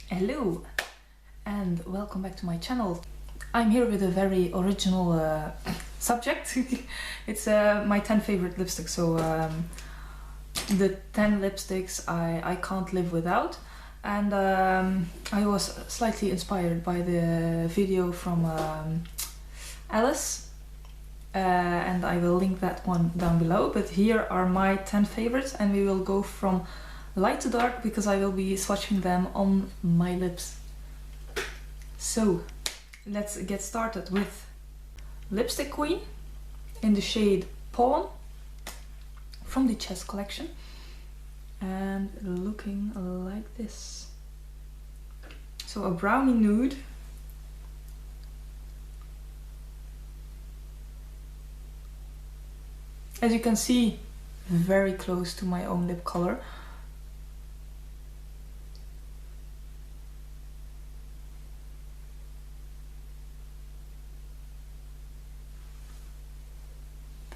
Hello and welcome back to my channel. I'm here with a very original subject. It's my 10 favorite lipsticks. So the 10 lipsticks I can't live without, and I was slightly inspired by the video from Alice, and I will link that one down below. But here are my 10 favorites, and we will go from light to dark because I will be swatching them on my lips. So let's get started with Lipstick Queen in the shade Pawn from the Chess collection, and looking like this. So a brownie nude, as you can see, very close to my own lip color.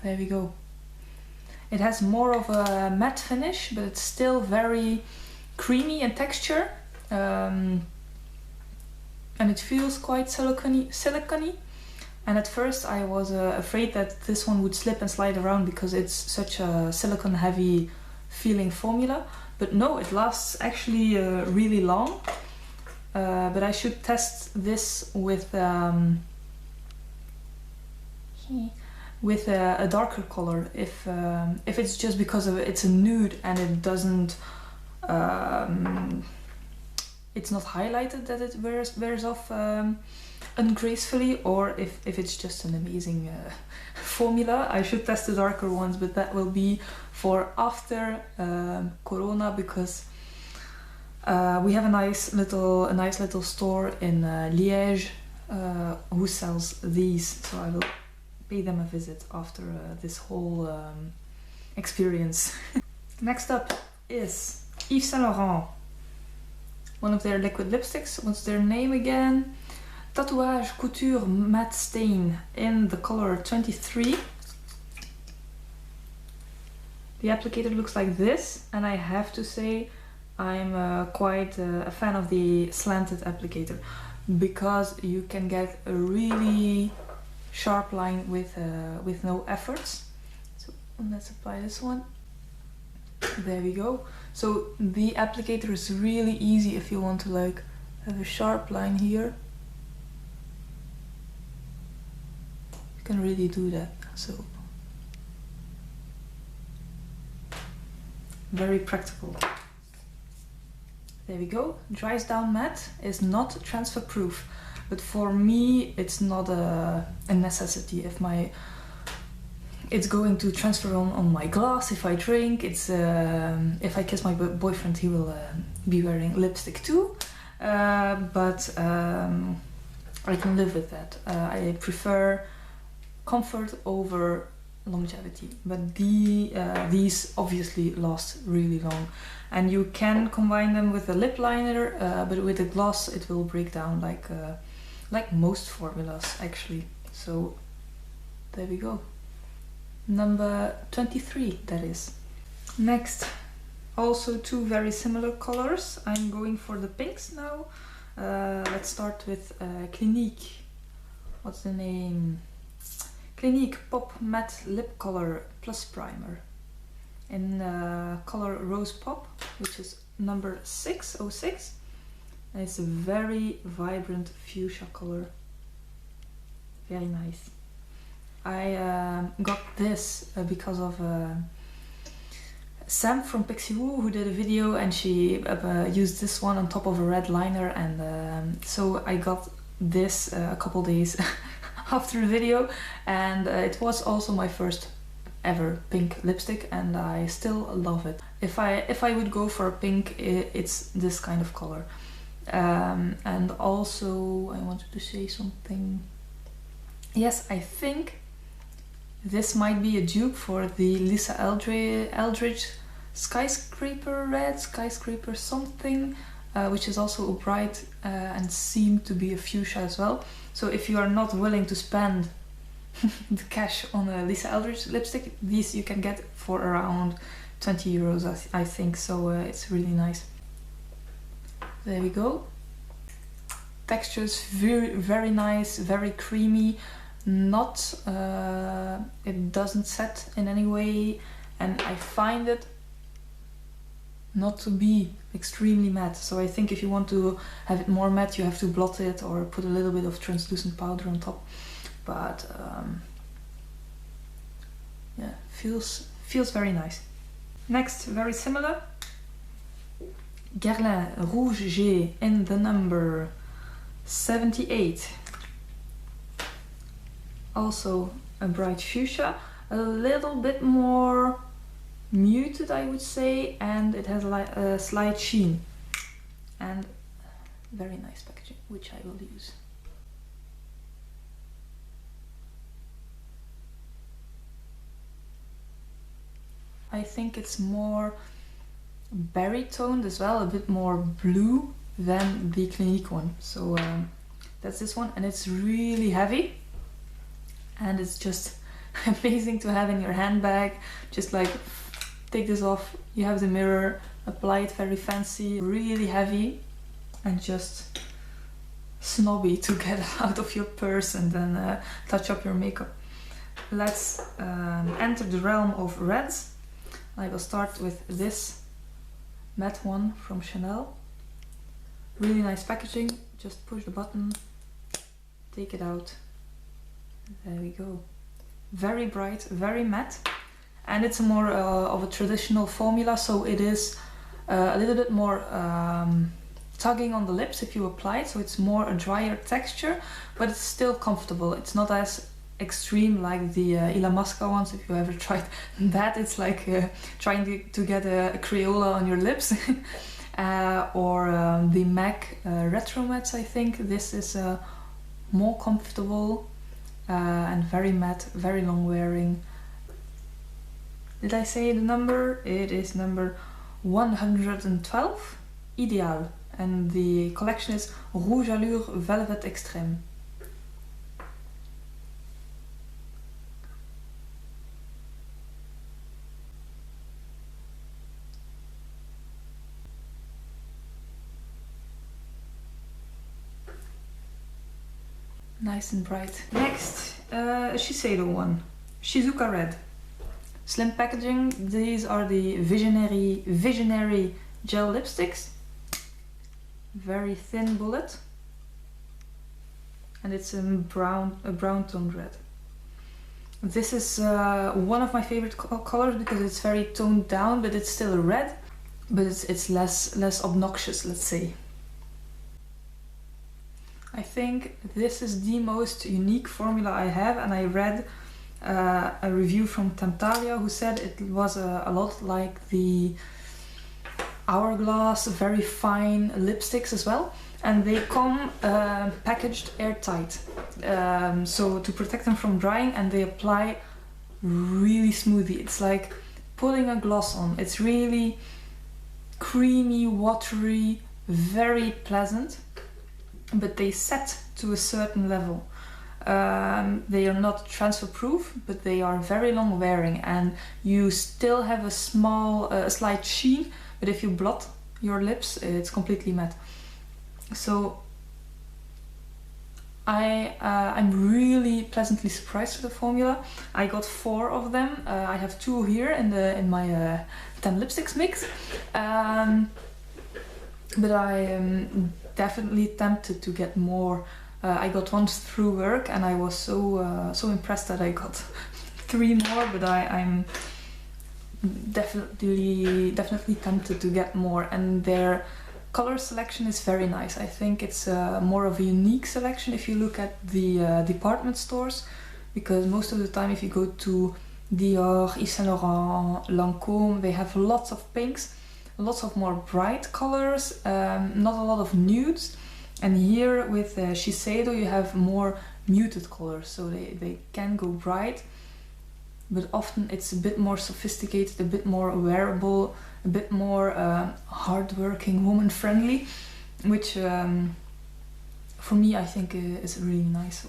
There we go. It has more of a matte finish, but it's still very creamy in texture, and it feels quite silicone. And at first I was afraid that this one would slip and slide around because it's such a silicone heavy feeling formula, but no, it lasts actually really long. But I should test this with a darker color if it's just because of it's a nude and it doesn't it's not highlighted that it wears off ungracefully, or if it's just an amazing formula. I should test the darker ones, but that will be for after Corona, because we have a nice little store in Liège who sells these, so I will pay them a visit after this whole experience. Next up is Yves Saint Laurent, one of their liquid lipsticks. What's their name again? Tatouage Couture Matte Stain in the color 23. The applicator looks like this, and I have to say I'm quite a fan of the slanted applicator, because you can get a really sharp line with no efforts. So let's apply this one. There we go. So the applicator is really easy if you want to like have a sharp line here. You can really do that. So very practical. There we go. Dries down matte, is not transfer proof, but for me it's not a necessity. It's going to transfer on my glass if I drink. It's if I kiss my boyfriend, he will be wearing lipstick too, but I can live with that. I prefer comfort over longevity, but these obviously last really long, and you can combine them with a lip liner, but with a gloss it will break down like most formulas actually. So there we go. Number 23, that is. Next, also two very similar colors. I'm going for the pinks now. Let's start with Clinique. What's the name? Clinique Pop Matte Lip Color Plus Primer in color Rose Pop, which is number 606. And it's a very vibrant fuchsia color. Very nice. I got this because of Sam from Pixie Woo, who did a video, and she used this one on top of a red liner, and so I got this a couple days after the video, and it was also my first ever pink lipstick, and I still love it. If I would go for a pink, it's this kind of color. And also I wanted to say something. Yes, I think this might be a dupe for the Lisa Eldridge Skyscraper Red, Skyscraper something, which is also bright and seemed to be a fuchsia as well. So if you are not willing to spend the cash on a Lisa Eldridge lipstick, these you can get for around 20 euros, I think, so it's really nice. There we go. texture is very nice, very creamy. Not, it doesn't set in any way, and I find it not to be extremely matte. So I think if you want to have it more matte, you have to blot it or put a little bit of translucent powder on top. But yeah, feels very nice. Next, very similar, Guerlain Rouge G in the number 78. Also a bright fuchsia, a little bit more muted, I would say, and it has a slight sheen, and very nice packaging, which I will use. I think it's more berry toned as well, a bit more blue than the Clinique one. So that's this one, and it's really heavy, and it's just amazing to have in your handbag. Just like take this off, you have the mirror, apply it very fancy, really heavy, and just snobby to get out of your purse and then touch up your makeup. Let's enter the realm of reds. I will start with this matte one from Chanel. Really nice packaging, just push the button, take it out, there we go. Very bright, very matte, and it's more of a traditional formula, so it is a little bit more tugging on the lips if you apply it, so it's more a drier texture, but it's still comfortable. It's not as extreme like the Ilamasca ones. If you ever tried that, it's like trying to get a Crayola on your lips. Or the MAC Retro Mattes, I think. This is more comfortable and very matte, very long wearing. Did I say the number? It is number 112, Idéal, and the collection is Rouge Allure Velvet Extrême. Nice and bright. Next, a Shiseido one, Shizuka Red. Slim packaging. These are the VisionAiry gel lipsticks. Very thin bullet, and it's a brown toned red. This is one of my favorite colors because it's very toned down, but it's still a red, but it's less obnoxious, let's say. I think this is the most unique formula I have, and I read a review from Temptalia who said it was a lot like the Hourglass very fine lipsticks as well, and they come packaged airtight, so to protect them from drying, and they apply really smoothly. It's like putting a gloss on. It's really creamy, watery, very pleasant, but they set to a certain level. They are not transfer proof, but they are very long wearing, and you still have a slight sheen, but if you blot your lips, it's completely matte. So I'm really pleasantly surprised with the formula. I got 4 of them. I have 2 here in my 10 lipsticks mix, but I am definitely tempted to get more. I got one through work, and I was so impressed that I got 3 more. But I'm definitely tempted to get more, and their color selection is very nice. I think it's more of a unique selection if you look at the department stores, because most of the time if you go to Dior, Yves Saint Laurent, Lancôme, they have lots of pinks, lots of more bright colors, not a lot of nudes. And here with Shiseido you have more muted colors, so they can go bright, but often it's a bit more sophisticated, a bit more wearable, a bit more hard-working, woman-friendly, which for me I think is really nice.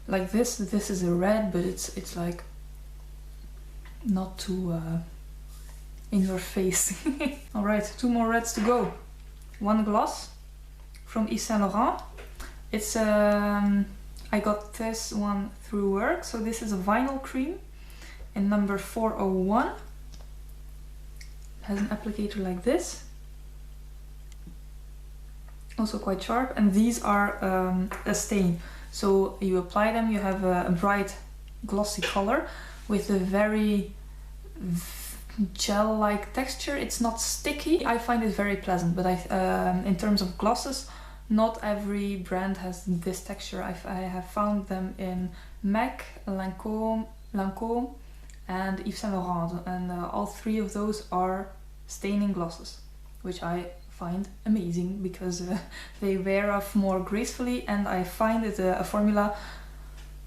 Like this is a red, but it's like not too in your face. Alright, 2 more reds to go. One gloss from Yves Saint Laurent, It's I got this one through work, so this is a vinyl cream in number 401. It has an applicator like this, also quite sharp, and these are a stain. So you apply them, you have a bright glossy color with a very gel-like texture. It's not sticky. I find it very pleasant, but in terms of glosses, not every brand has this texture. I have found them in MAC, Lancôme and Yves Saint Laurent, and all three of those are staining glosses, which I find amazing because they wear off more gracefully, and I find it a formula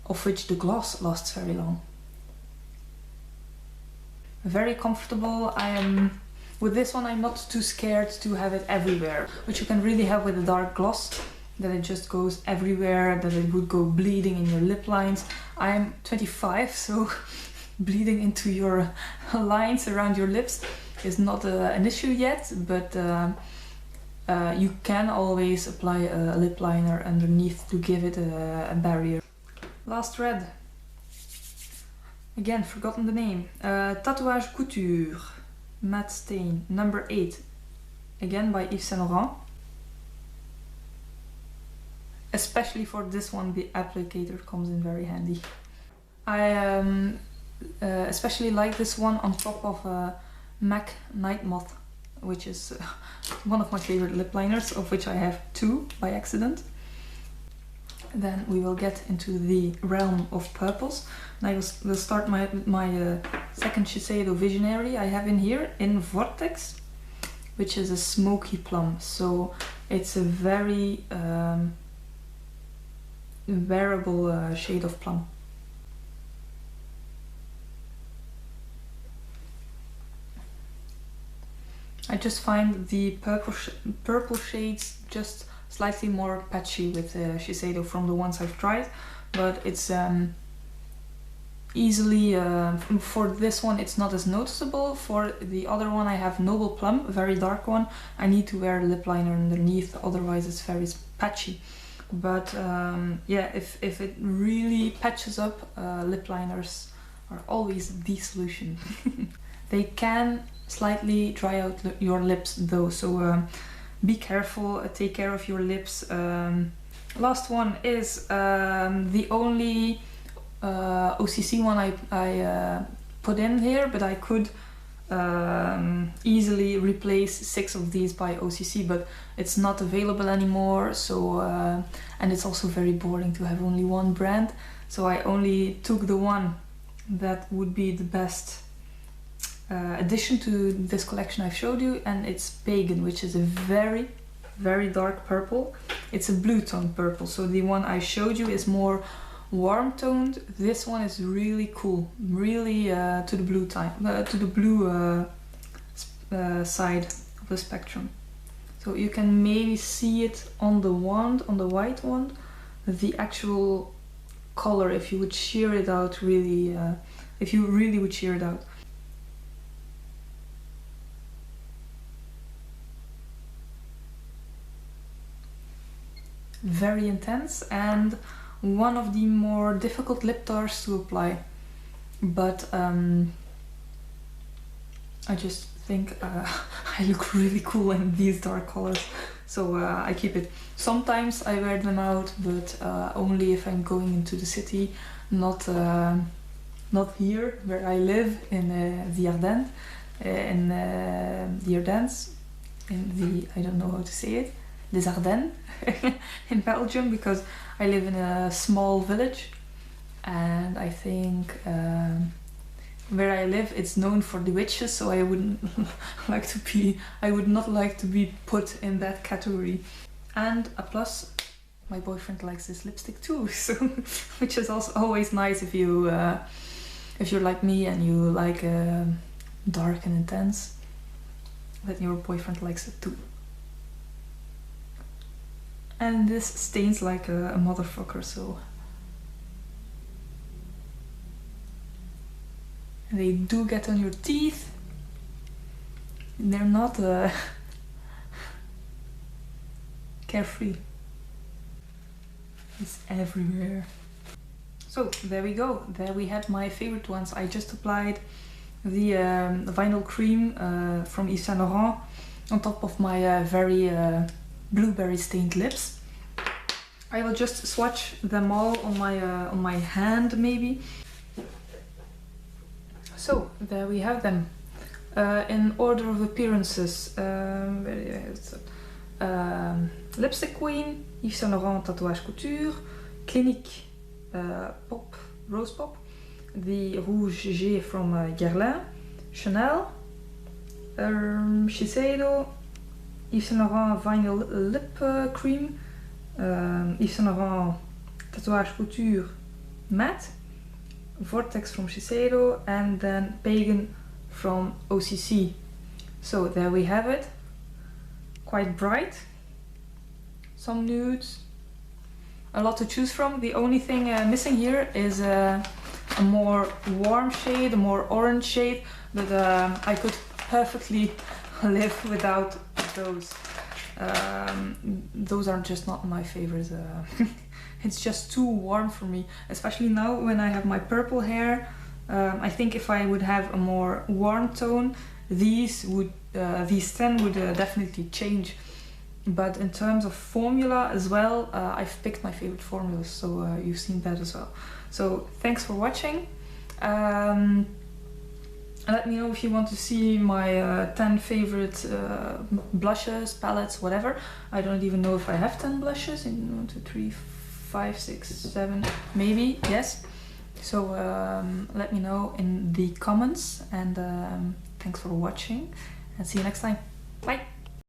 of which the gloss lasts very long. Very comfortable. With this one I'm not too scared to have it everywhere, which you can really have with a dark gloss, that it just goes everywhere, that it would go bleeding in your lip lines. I'm 25, so bleeding into your lines around your lips is not an issue yet, but you can always apply a lip liner underneath to give it a barrier. Last red. Again, forgotten the name. Tatouage Couture Matte Stain, number 8. Again by Yves Saint Laurent. Especially for this one, the applicator comes in very handy. I especially like this one on top of MAC Night Moth, which is one of my favorite lip liners, of which I have 2 by accident. Then we will get into the realm of purples. And I will start my second Shiseido VisionAiry I have in here in Vortex, which is a smoky plum. So it's a very wearable shade of plum. I just find the purple shades just slightly more patchy with Shiseido from the ones I've tried, but it's easily, for this one it's not as noticeable. For the other one I have Noble Plum, a very dark one. I need to wear a lip liner underneath, otherwise it's very patchy. But yeah, if it really patches up, lip liners are always the solution. They can slightly dry out your lips though, so be careful, take care of your lips. Last one is the only OCC one I put in here, but I could easily replace 6 of these by OCC, but it's not available anymore, so and it's also very boring to have only one brand, so I only took the one that would be the best addition to this collection I've showed you, and it's Pagan, which is a very, very dark purple. It's a blue tone purple, so the one I showed you is more warm toned. This one is really cool, really to the blue side of the spectrum. So you can maybe see it on the wand, on the white wand, the actual color if you would shear it out really, if you really would shear it out. Very intense and one of the more difficult lip tars to apply, but I just think I look really cool in these dark colors, so I keep it. Sometimes I wear them out, but only if I'm going into the city, not here where I live in the Ardennes, I don't know how to say it, les Ardennes in Belgium, because I live in a small village, and I think where I live it's known for the witches, so I wouldn't like to be, I would not like to be put in that category. And a plus, my boyfriend likes this lipstick too, so which is also always nice if you're like me and you like dark and intense, that your boyfriend likes it too. And this stains like a motherfucker, so they do get on your teeth. They're not carefree. It's everywhere. So there we go. There we had my favorite ones. I just applied the vinyl cream from Yves Saint Laurent on top of my very blueberry stained lips. I will just swatch them all on my hand maybe. So there we have them. In order of appearances, Lipstick Queen, Yves Saint Laurent Tatouage Couture, Clinique Pop, Rose Pop, the Rouge G from Guerlain, Chanel, Shiseido, Yves Saint Laurent Vinyl Lip Cream, Yves Saint Laurent Tatouage Couture Matte, Vortex from Shiseido, and then Pagan from OCC. So there we have it. Quite bright, some nudes, a lot to choose from. The only thing missing here is a more warm shade, a more orange shade, but I could perfectly live without those. Those are just not my favorites. It's just too warm for me, especially now when I have my purple hair. I think if I would have a more warm tone, these 10 would definitely change. But in terms of formula as well, I've picked my favorite formulas, so you've seen that as well. So thanks for watching. Let me know if you want to see my 10 favorite blushes, palettes, whatever. I don't even know if I have 10 blushes. 1, 2, 3, 5, 6, 7, maybe, yes. So let me know in the comments, and thanks for watching, and see you next time. Bye!